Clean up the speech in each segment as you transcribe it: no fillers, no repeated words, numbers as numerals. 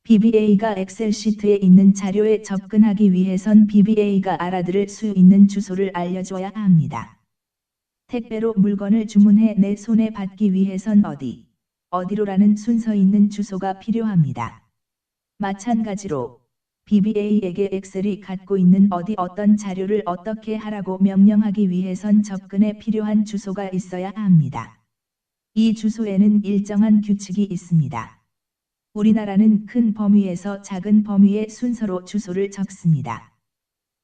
BBA가 엑셀 시트에 있는 자료에 접근하기 위해선 BBA가 알아들을 수 있는 주소를 알려줘야 합니다. 택배로 물건을 주문해 내 손에 받기 위해선 어디로라는 순서 있는 주소가 필요합니다. 마찬가지로 BBA에게 엑셀이 갖고 있는 어떤 자료를 어떻게 하라고 명령하기 위해선 접근에 필요한 주소가 있어야 합니다. 이 주소에는 일정한 규칙이 있습니다. 우리나라는 큰 범위에서 작은 범위의 순서로 주소를 적습니다.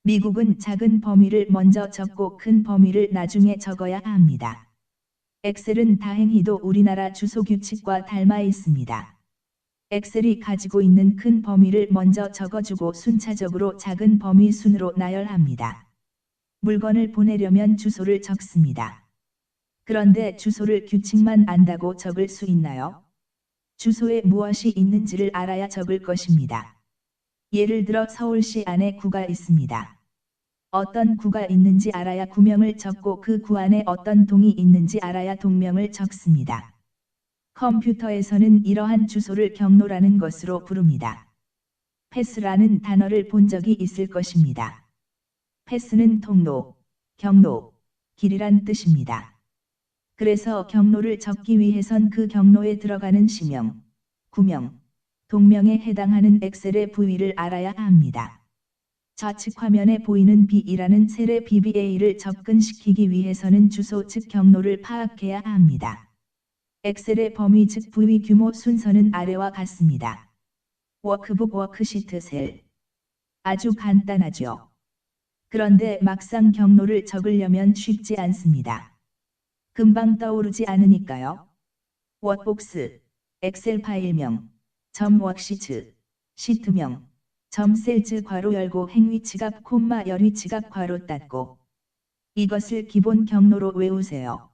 미국은 작은 범위를 먼저 적고 큰 범위를 나중에 적어야 합니다. 엑셀은 다행히도 우리나라 주소 규칙과 닮아 있습니다. 엑셀이 가지고 있는 큰 범위를 먼저 적어주고 순차적으로 작은 범위 순으로 나열합니다. 물건을 보내려면 주소를 적습니다. 그런데 주소를 규칙만 안다고 적을 수 있나요? 주소에 무엇이 있는지를 알아야 적을 것입니다. 예를 들어 서울시 안에 구가 있습니다. 어떤 구가 있는지 알아야 구명을 적고 그 구 안에 어떤 동이 있는지 알아야 동명을 적습니다. 컴퓨터에서는 이러한 주소를 경로라는 것으로 부릅니다. 패스라는 단어를 본 적이 있을 것입니다. 패스는 통로, 경로, 길이란 뜻입니다. 그래서 경로를 적기 위해선 그 경로에 들어가는 시명, 구명, 동명에 해당하는 엑셀의 부위를 알아야 합니다. 좌측 화면에 보이는 B이라는 셀의 BBA를 접근시키기 위해서는 주소 즉 경로를 파악해야 합니다. 엑셀의 범위 즉 부위 규모 순서는 아래와 같습니다. 워크북 워크시트 셀. 아주 간단하죠. 그런데 막상 경로를 적으려면 쉽지 않습니다. 금방 떠오르지 않으니까요. 워크복스, 엑셀 파일명, 워크시트, 시트명, 셀즈 괄호 열고 행위치갑 콤마 열위치갑 괄호 닫고. 이것을 기본 경로로 외우세요.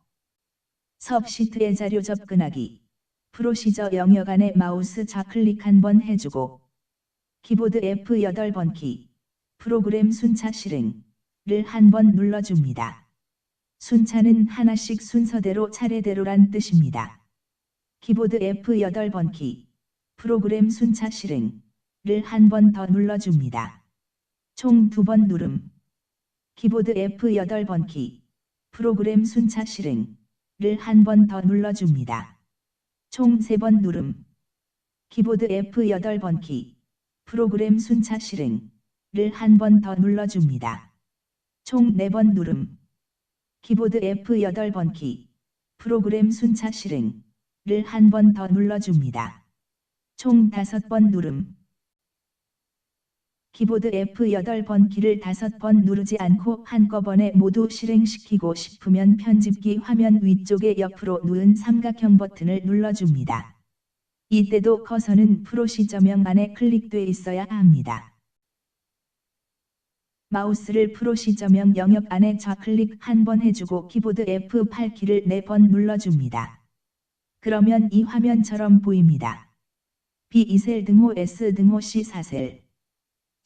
섭시트에 자료 접근하기. 프로시저 영역 안에 마우스 좌클릭 한번 해주고. 키보드 F8번 키. 프로그램 순차 실행을 한번 눌러줍니다. 순차는 하나씩 순서대로 차례대로란 뜻입니다. 키보드 F8번 키. 프로그램 순차 실행을 한번 더 눌러줍니다. 총 2번 누름. 키보드 F8번 키. 프로그램 순차 실행을 한번 더 눌러줍니다. 총 3번 누름. 키보드 F8번 키. 프로그램 순차 실행을 한번 더 눌러줍니다. 총 4번 누름. 키보드 F8번 키. 프로그램 순차 실행을 한번 더 눌러줍니다. 총 5번 누름. 키보드 F8번 키를 5번 누르지 않고 한꺼번에 모두 실행시키고 싶으면 편집기 화면 위쪽에 옆으로 누운 삼각형 버튼을 눌러줍니다. 이때도 커서는 프로시저명 안에 클릭돼 있어야 합니다. 마우스를 프로시저명 영역 안에 좌클릭 한번 해주고 키보드 F8키를 4번 눌러줍니다. 그러면 이 화면처럼 보입니다. B2셀 등호 S 등호 C4셀.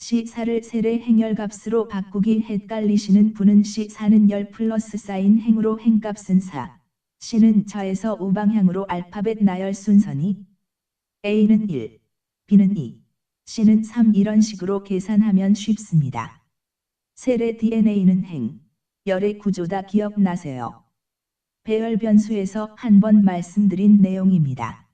C4를 셀의 행열값으로 바꾸기 헷갈리시는 분은 C4는 열 플러스 사인 행으로 행값은 4. C는 좌에서 우방향으로 알파벳 나열 순서니 A는 1, B는 2, C는 3 이런 식으로 계산하면 쉽습니다. 셀의 DNA는 행, 열의 구조다 기억나세요. 배열 변수에서 한번 말씀드린 내용입니다.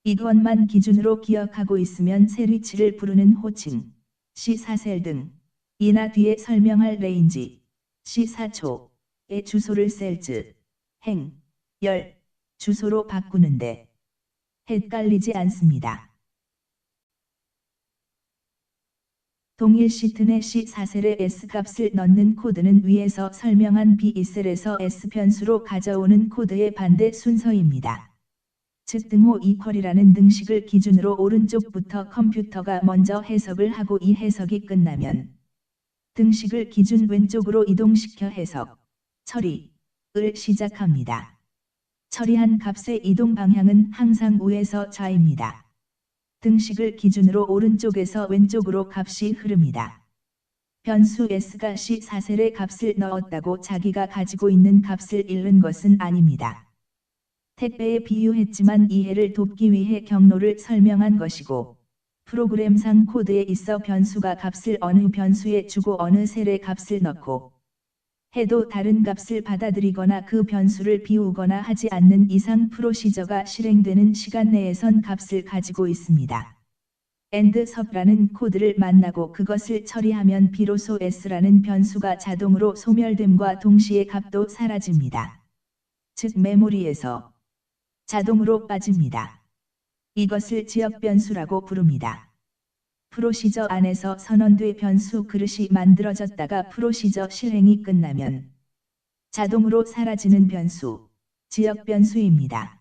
이것만 기준으로 기억하고 있으면 셀 위치를 부르는 호칭, C4셀 등, 이나 뒤에 설명할 레인지, C4초의 주소를 셀즈, 행, 열, 주소로 바꾸는데 헷갈리지 않습니다. 동일 시트 내 C4셀에 S값을 넣는 코드는 위에서 설명한 B2셀에서 S변수로 가져오는 코드의 반대 순서입니다. 즉 등호 이퀄이라는 등식을 기준으로 오른쪽부터 컴퓨터가 먼저 해석을 하고 이 해석이 끝나면 등식을 기준 왼쪽으로 이동시켜 해석, 처리를 시작합니다. 처리한 값의 이동 방향은 항상 우에서 좌입니다. 등식을 기준으로 오른쪽에서 왼쪽으로 값이 흐릅니다. 변수 S가 C4셀의 값을 넣었다고 자기가 가지고 있는 값을 잃는 것은 아닙니다. 택배에 비유했지만 이해를 돕기 위해 경로를 설명한 것이고, 프로그램상 코드에 있어 변수가 값을 어느 변수에 주고 어느 셀에 값을 넣고 해도 다른 값을 받아들이거나 그 변수를 비우거나 하지 않는 이상 프로시저가 실행되는 시간 내에선 값을 가지고 있습니다. end sub라는 코드를 만나고 그것을 처리하면 비로소 s라는 변수가 자동으로 소멸됨과 동시에 값도 사라집니다. 즉 메모리에서 자동으로 빠집니다. 이것을 지역 변수라고 부릅니다. 프로시저 안에서 선언돼 변수 그릇이 만들어졌다가 프로시저 실행이 끝나면 자동으로 사라지는 변수, 지역 변수입니다.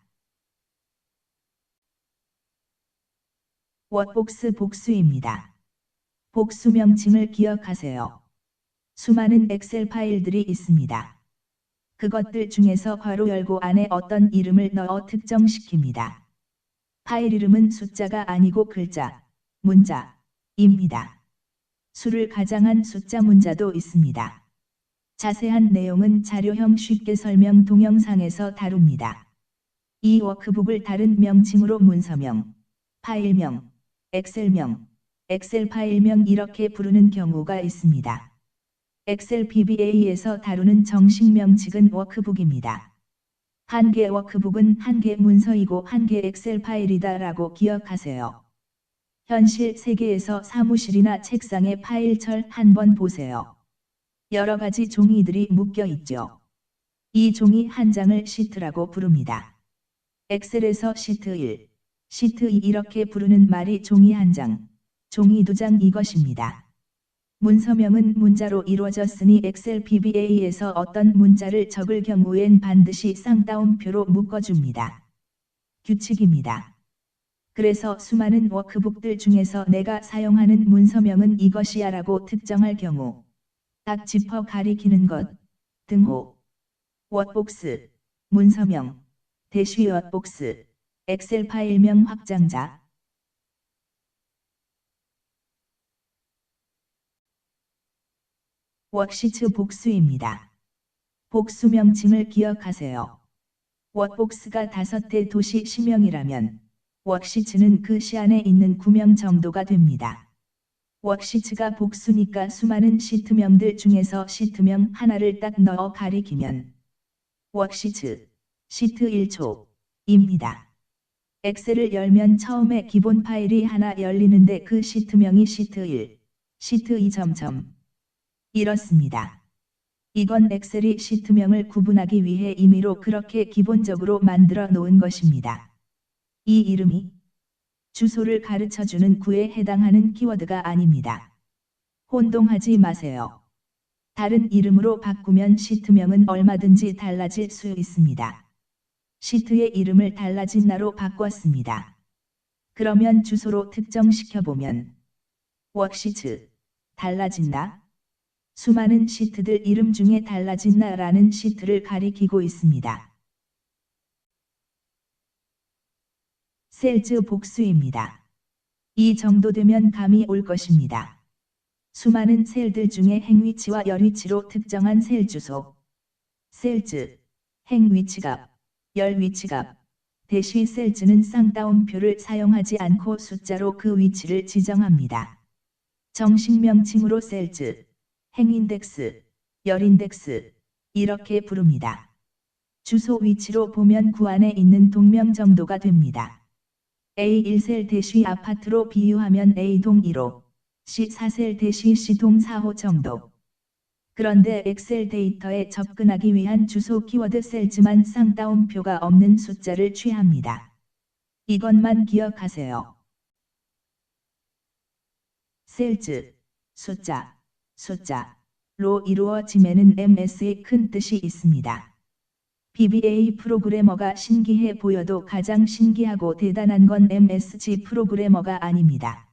워크복스 복수입니다. 복수 명칭을 기억하세요. 수많은 엑셀 파일들이 있습니다. 그것들 중에서 괄호 열고 안에 어떤 이름을 넣어 특정시킵니다. 파일 이름은 숫자가 아니고 글자, 문자입니다. 수를 가장한 숫자 문자도 있습니다. 자세한 내용은 자료형 쉽게 설명 동영상에서 다룹니다. 이 워크북을 다른 명칭으로 문서명, 파일명, 엑셀명, 엑셀 파일명 이렇게 부르는 경우가 있습니다. 엑셀 PBA에서 다루는 정식 명칭은 워크북입니다. 한 개 워크북은 한 개 문서이고 한 개 엑셀 파일이다 라고 기억하세요. 현실 세계에서 사무실이나 책상에 파일철 한번 보세요. 여러 가지 종이들이 묶여 있죠. 이 종이 한 장을 시트라고 부릅니다. 엑셀에서 시트 1, 시트 2 이렇게 부르는 말이 종이 한 장, 종이 두 장 이것입니다. 문서명은 문자로 이루어졌으니 엑셀 PBA에서 어떤 문자를 적을 경우엔 반드시 쌍따옴표로 묶어줍니다. 규칙입니다. 그래서 수많은 워크북들 중에서 내가 사용하는 문서명은 이것이야 라고 특정할 경우 딱 짚어 가리키는 것, 등호, 워크복스, 문서명, 대쉬 워크복스, 엑셀 파일명 확장자, 워크시트 복수입니다. 복수 명칭을 기억하세요. 워크복스가 5대 도시 시명이라면 워크시트는 그 시 안에 있는 구명 정도가 됩니다. 워크시트가 복수니까 수많은 시트명들 중에서 시트명 하나를 딱 넣어 가리키면 워크시트, 시트 1초입니다. 엑셀을 열면 처음에 기본 파일이 하나 열리는데 그 시트명이 시트 1, 시트 2 이렇습니다. 이건 엑셀이 시트명을 구분하기 위해 임의로 그렇게 기본적으로 만들어 놓은 것입니다. 이 이름이 주소를 가르쳐주는 구에 해당하는 키워드가 아닙니다. 혼동하지 마세요. 다른 이름으로 바꾸면 시트명은 얼마든지 달라질 수 있습니다. 시트의 이름을 달라진 나로 바꿨습니다. 그러면 주소로 특정시켜보면 워크시트 달라진다. 수많은 시트들 이름 중에 달라진 나라는 시트를 가리키고 있습니다. 셀즈 복수입니다. 이 정도 되면 감이 올 것입니다. 수많은 셀들 중에 행위치와 열위치로 특정한 셀 주소, 셀즈, 행위치값, 열위치값, 대시 셀즈는 쌍따옴표를 사용하지 않고 숫자로 그 위치를 지정합니다. 정식 명칭으로 셀즈, 행인덱스, 열인덱스 이렇게 부릅니다. 주소 위치로 보면 구 안에 있는 동명 정도가 됩니다. A1셀 대시 아파트로 비유하면 A동 1호, C4셀 대시 C동 4호 정도. 그런데 엑셀 데이터에 접근하기 위한 주소 키워드 셀즈만 쌍따옴표가 없는 숫자를 취합니다. 이것만 기억하세요. 셀즈, 숫자로 이루어짐에는 MS의 큰 뜻이 있습니다. PBA 프로그래머가 신기해 보여도 가장 신기하고 대단한 건 MSG 프로그래머가 아닙니다.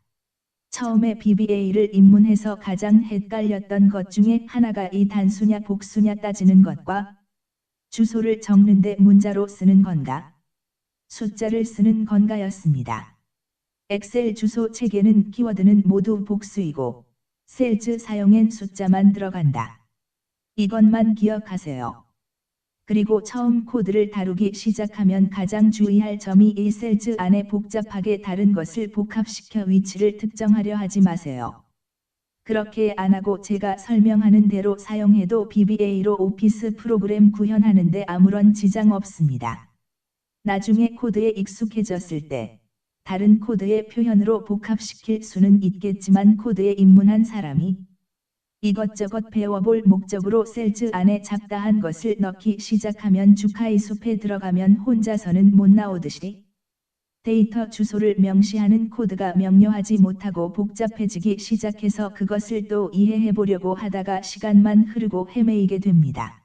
처음에 PBA를 입문해서 가장 헷갈렸던 것 중에 하나가 이 단수냐 복수냐 따지는 것과 주소를 적는데 문자로 쓰는 건가, 숫자를 쓰는 건가였습니다. 엑셀 주소 체계는 키워드는 모두 복수이고 셀즈 사용엔 숫자만 들어간다. 이것만 기억하세요. 그리고 처음 코드를 다루기 시작하면 가장 주의할 점이 이 셀즈 안에 복잡하게 다른 것을 복합시켜 위치를 특정하려 하지 마세요. 그렇게 안 하고 제가 설명하는 대로 사용해도 VBA로 오피스 프로그램 구현하는데 아무런 지장 없습니다. 나중에 코드에 익숙해졌을 때 다른 코드의 표현으로 복합시킬 수는 있겠지만 코드에 입문한 사람이 이것저것 배워볼 목적으로 셀즈 안에 잡다한 것을 넣기 시작하면 주카이 숲에 들어가면 혼자서는 못 나오듯이 데이터 주소를 명시하는 코드가 명료하지 못하고 복잡해지기 시작해서 그것을 또 이해해보려고 하다가 시간만 흐르고 헤매이게 됩니다.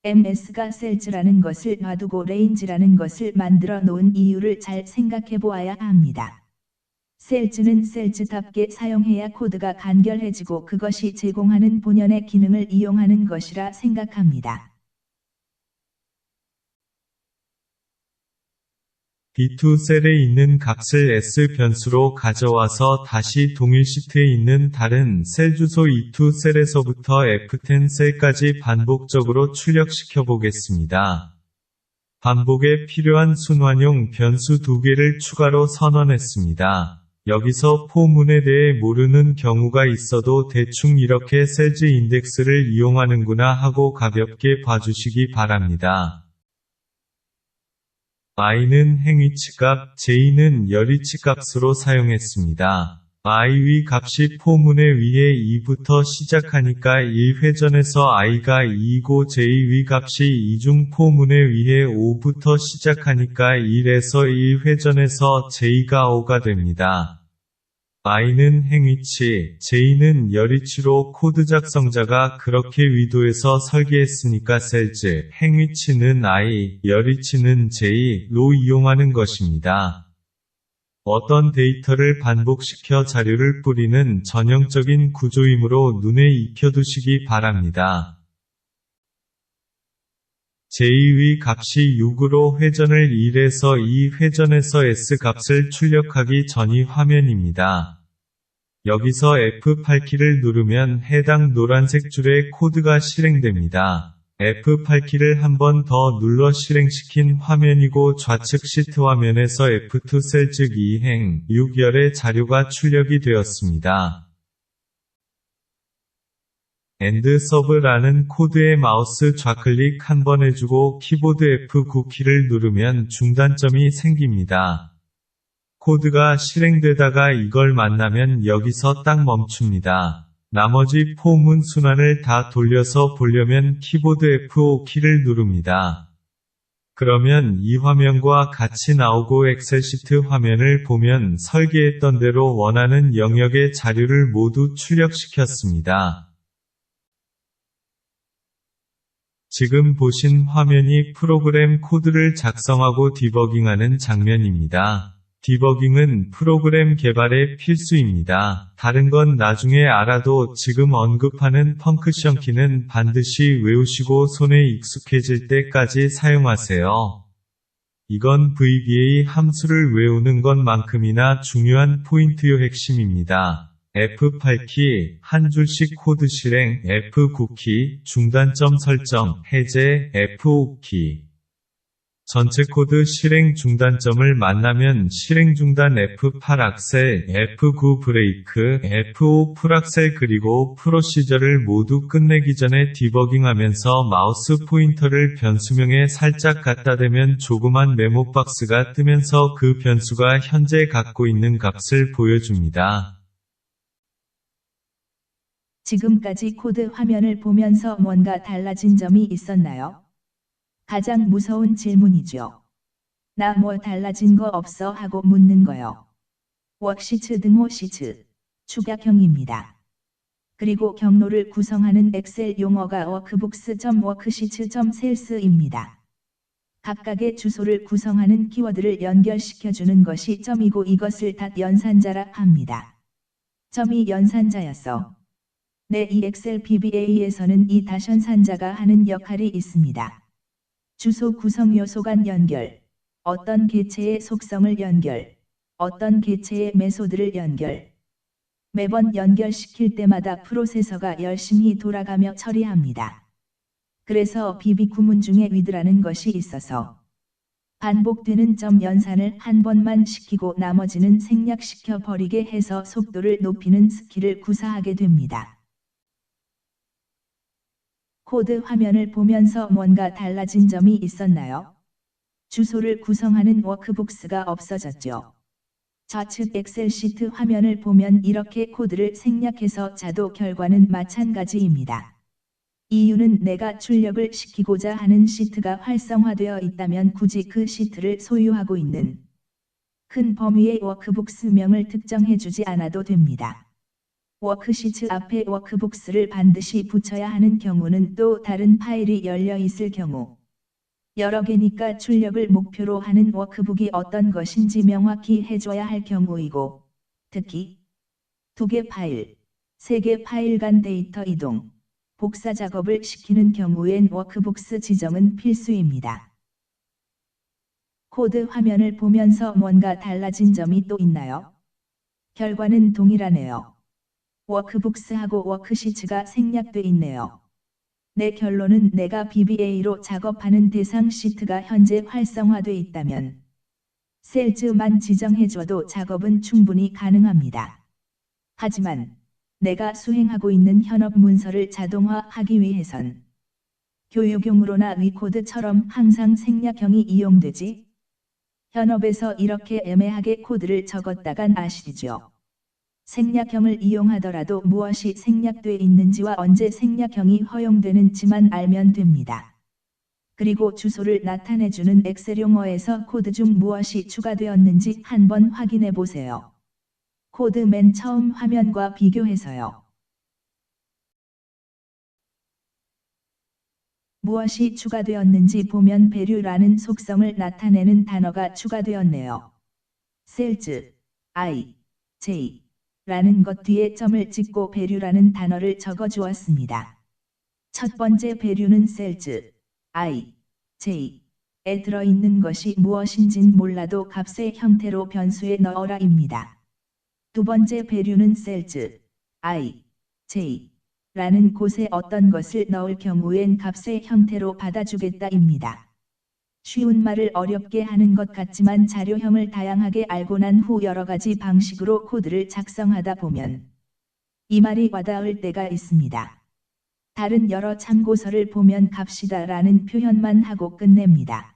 MS가 셀즈라는 것을 놔두고 레인지라는 것을 만들어 놓은 이유를 잘 생각해 보아야 합니다. 셀즈는 셀즈답게 사용해야 코드가 간결해지고 그것이 제공하는 본연의 기능을 이용하는 것이라 생각합니다. B2 셀에 있는 값을 S 변수로 가져와서 다시 동일 시트에 있는 다른 셀 주소 E2 셀에서부터 F10 셀까지 반복적으로 출력시켜 보겠습니다. 반복에 필요한 순환용 변수 2개를 추가로 선언했습니다. 여기서 포문에 대해 모르는 경우가 있어도 대충 이렇게 셀즈 인덱스를 이용하는구나 하고 가볍게 봐주시기 바랍니다. i는 행위치값, j는 열위치값으로 사용했습니다. i 위 값이 포문에 위에 2부터 시작하니까 1회전에서 i가 2이고 j 위 값이 2중 포문에 위에 5부터 시작하니까 1에서 1회전에서 j가 5가 됩니다. i는 행위치, j는 열위치로 코드 작성자가 그렇게 위도해서 설계했으니까 셀즈, 행위치는 i, 열위치는 j로 이용하는 것입니다. 어떤 데이터를 반복시켜 자료를 뿌리는 전형적인 구조이므로 눈에 익혀두시기 바랍니다. j-의 값이 6으로 회전을 1에서 2회전에서 s 값을 출력하기 전이 화면입니다. 여기서 F8키를 누르면 해당 노란색 줄에 코드가 실행됩니다. F8키를 한 번 더 눌러 실행시킨 화면이고 좌측 시트 화면에서 F2 셀 즉 2행 6열의 자료가 출력이 되었습니다. end sub라는 코드에 마우스 좌클릭 한 번 해주고 키보드 F9키를 누르면 중단점이 생깁니다. 코드가 실행되다가 이걸 만나면 여기서 딱 멈춥니다. 나머지 포문 순환을 다 돌려서 보려면 키보드 F5키를 누릅니다. 그러면 이 화면과 같이 나오고 엑셀 시트 화면을 보면 설계했던 대로 원하는 영역의 자료를 모두 출력시켰습니다. 지금 보신 화면이 프로그램 코드를 작성하고 디버깅하는 장면입니다. 디버깅은 프로그램 개발의 필수입니다. 다른 건 나중에 알아도 지금 언급하는 펑크션 키는 반드시 외우시고 손에 익숙해질 때까지 사용하세요. 이건 VBA 함수를 외우는 것만큼이나 중요한 포인트요 핵심입니다. F8키, 한 줄씩 코드 실행, F9키, 중단점 설정, 해제, F5키. 전체 코드 실행 중단점을 만나면 실행 중단 F8 악셀, F9 브레이크, F5 풀악셀 그리고 프로시저를 모두 끝내기 전에 디버깅하면서 마우스 포인터를 변수명에 살짝 갖다 대면 조그만 메모 박스가 뜨면서 그 변수가 현재 갖고 있는 값을 보여줍니다. 지금까지 코드 화면을 보면서 뭔가 달라진 점이 있었나요? 가장 무서운 질문이죠. 나 뭐 달라진 거 없어 하고 묻는 거요. 워크시트 등호 시트, 축약형입니다. 그리고 경로를 구성하는 엑셀 용어가 workbooks.worksheets.sales입니다. 각각의 주소를 구성하는 키워드를 연결시켜주는 것이 점이고 이것을 닷 연산자라 합니다. 점이 연산자였어. 네, 이 엑셀 VBA에서는 이 닷 연산자가 하는 역할이 있습니다. 주소 구성 요소 간 연결, 어떤 객체의 속성을 연결, 어떤 객체의 메소드를 연결. 매번 연결시킬 때마다 프로세서가 열심히 돌아가며 처리합니다. 그래서 비비 구문 중에 with라는 것이 있어서 반복되는 점 연산을 한 번만 시키고 나머지는 생략시켜 버리게 해서 속도를 높이는 스킬을 구사하게 됩니다. 코드 화면을 보면서 뭔가 달라진 점이 있었나요? 주소를 구성하는 워크북스가 없어졌죠. 좌측 엑셀 시트 화면을 보면 이렇게 코드를 생략해서 자도 결과는 마찬가지입니다. 이유는 내가 출력을 시키고자 하는 시트가 활성화되어 있다면 굳이 그 시트를 소유하고 있는 큰 범위의 워크북스명을 특정해주지 않아도 됩니다. 워크시트 앞에 워크북스를 반드시 붙여야 하는 경우는 또 다른 파일이 열려 있을 경우, 여러 개니까 출력을 목표로 하는 워크북이 어떤 것인지 명확히 해줘야 할 경우이고, 특히 2개 파일, 3개 파일 간 데이터 이동, 복사 작업을 시키는 경우엔 워크북스 지정은 필수입니다. 코드 화면을 보면서 뭔가 달라진 점이 또 있나요? 결과는 동일하네요. 워크북스하고 워크시트가 생략돼 있네요. 내 결론은 내가 BBA로 작업하는 대상 시트가 현재 활성화돼 있다면 셀즈만 지정해줘도 작업은 충분히 가능합니다. 하지만 내가 수행하고 있는 현업 문서를 자동화하기 위해선 교육용으로나 위코드처럼 항상 생략형이 이용되지? 현업에서 이렇게 애매하게 코드를 적었다간 아시죠? 생략형을 이용하더라도 무엇이 생략돼 있는지와 언제 생략형이 허용되는지만 알면 됩니다. 그리고 주소를 나타내주는 엑셀 용어에서 코드 중 무엇이 추가되었는지 한번 확인해 보세요. 코드 맨 처음 화면과 비교해서요. 무엇이 추가되었는지 보면 배류라는 속성을 나타내는 단어가 추가되었네요. 셀즈, I, J 라는 것 뒤에 점을 찍고 배류라는 단어를 적어 주었습니다. 첫 번째 배류는 셀즈, I, J에 들어있는 것이 무엇인진 몰라도 값의 형태로 변수에 넣어라 입니다. 두 번째 배류는 셀즈, I, J 라는 곳에 어떤 것을 넣을 경우엔 값의 형태로 받아주겠다 입니다. 쉬운 말을 어렵게 하는 것 같지만 자료형을 다양하게 알고 난 후 여러 가지 방식으로 코드를 작성하다 보면 이 말이 와닿을 때가 있습니다. 다른 여러 참고서를 보면 값이다 라는 표현만 하고 끝냅니다.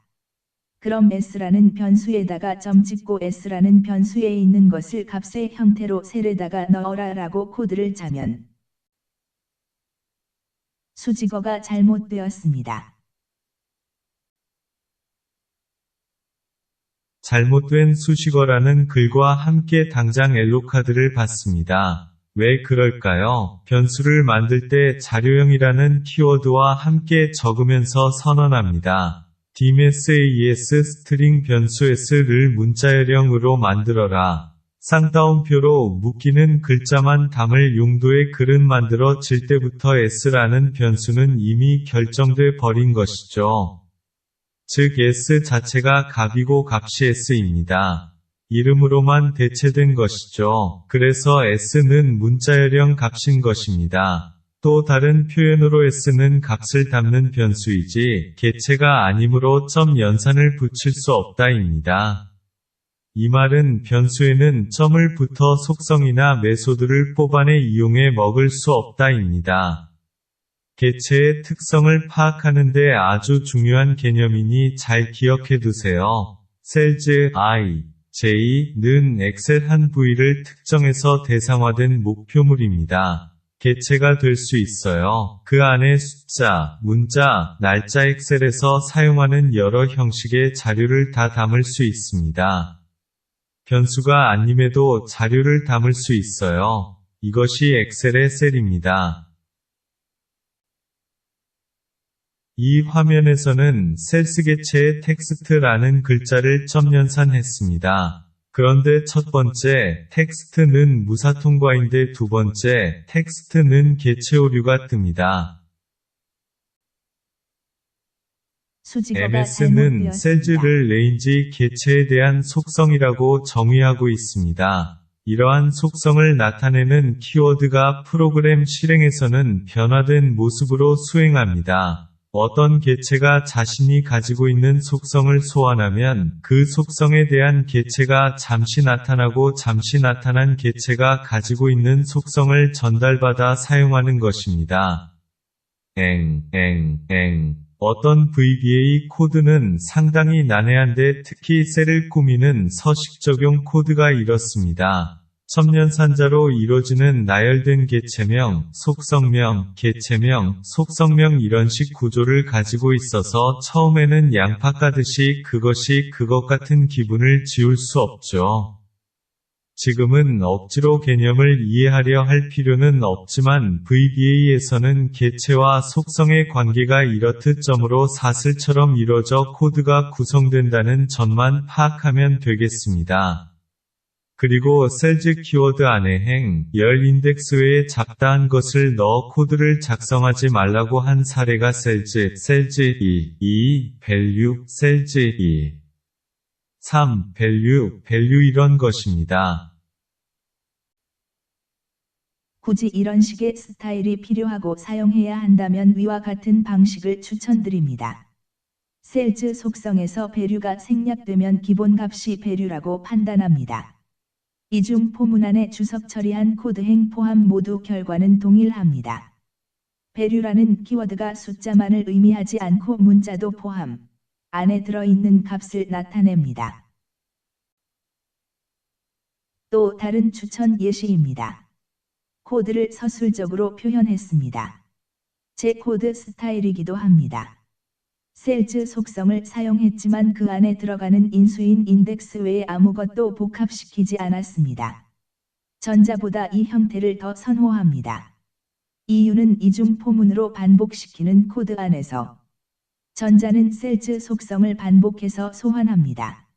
그럼 s라는 변수에다가 점 찍고 s라는 변수에 있는 것을 값의 형태로 셀에다가 넣어라 라고 코드를 짜면 수직어가 잘못되었습니다. 잘못된 수식어라는 글과 함께 당장 엘로카드를 받습니다. 왜 그럴까요? 변수를 만들 때 자료형이라는 키워드와 함께 적으면서 선언합니다. dimsas 스트링 변수 s를 문자열형으로 만들어라. 쌍따옴표로 묶이는 글자만 담을 용도의 글은 만들어질 때부터 s라는 변수는 이미 결정돼 버린 것이죠. 즉 s 자체가 값이고 값이 s입니다. 이름으로만 대체된 것이죠. 그래서 s는 문자열형 값인 것입니다. 또 다른 표현으로 s는 값을 담는 변수이지 개체가 아니므로 점 연산을 붙일 수 없다입니다. 이 말은 변수에는 점을 붙어 속성이나 메소드를 뽑아내 이용해 먹을 수 없다입니다. 개체의 특성을 파악하는 데 아주 중요한 개념이니 잘 기억해 두세요. 셀즈 I, J는 엑셀 한 부위를 특정해서 대상화된 목표물입니다. 개체가 될 수 있어요. 그 안에 숫자, 문자, 날짜 엑셀에서 사용하는 여러 형식의 자료를 다 담을 수 있습니다. 변수가 아님에도 자료를 담을 수 있어요. 이것이 엑셀의 셀입니다. 이 화면에서는 셀스 개체의 텍스트라는 글자를 점 연산했습니다. 그런데 첫 번째 텍스트는 무사 통과인데 두 번째 텍스트는 개체 오류가 뜹니다. MS는 셀즈를 레인지 개체에 대한 속성이라고 정의하고 있습니다. 이러한 속성을 나타내는 키워드가 프로그램 실행에서는 변화된 모습으로 수행합니다. 어떤 개체가 자신이 가지고 있는 속성을 소환하면 그 속성에 대한 개체가 잠시 나타나고 잠시 나타난 개체가 가지고 있는 속성을 전달받아 사용하는 것입니다. 어떤 VBA 코드는 상당히 난해한데 특히 셀을 꾸미는 서식 적용 코드가 이렇습니다. 첨년산자로 이루어지는 나열된 개체명, 속성명, 개체명, 속성명 이런식 구조를 가지고 있어서 처음에는 양파 까듯이 그것이 그것 같은 기분을 지울 수 없죠. 지금은 억지로 개념을 이해하려 할 필요는 없지만 VBA에서는 개체와 속성의 관계가 이렇듯 점으로 사슬처럼 이루어져 코드가 구성된다는 점만 파악하면 되겠습니다. 그리고 셀즈 키워드 안에 열 인덱스 외에 잡다한 것을 넣어 코드를 작성하지 말라고 한 사례가 셀즈 2, value, 셀즈 3, value 이런 것입니다. 굳이 이런 식의 스타일이 필요하고 사용해야 한다면 위와 같은 방식을 추천드립니다. 셀즈 속성에서 배류가 생략되면 기본값이 배류라고 판단합니다. 이중 포문 안에 주석 처리한 코드 행 포함 모두 결과는 동일합니다. 배류라는 키워드가 숫자만을 의미하지 않고 문자도 포함, 안에 들어있는 값을 나타냅니다. 또 다른 추천 예시입니다. 코드를 서술적으로 표현했습니다. 제 코드 스타일이기도 합니다. 셀즈 속성을 사용했지만 그 안에 들어가는 인수인 인덱스 외에 아무것도 복합시키지 않았습니다. 전자보다 이 형태를 더 선호합니다. 이유는 이중 포문으로 반복시키는 코드 안에서 전자는 셀즈 속성을 반복해서 소환합니다.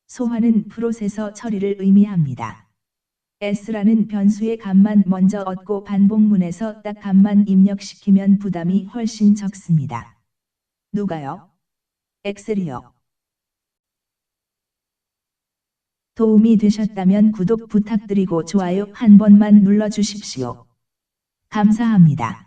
소환은 프로세서 처리를 의미합니다. S라는 변수의 값만 먼저 얻고 반복문에서 딱 값만 입력시키면 부담이 훨씬 적습니다. 누가요? 엑셀이요. 도움이 되셨다면 구독 부탁드리고 좋아요 한 번만 눌러주십시오. 감사합니다.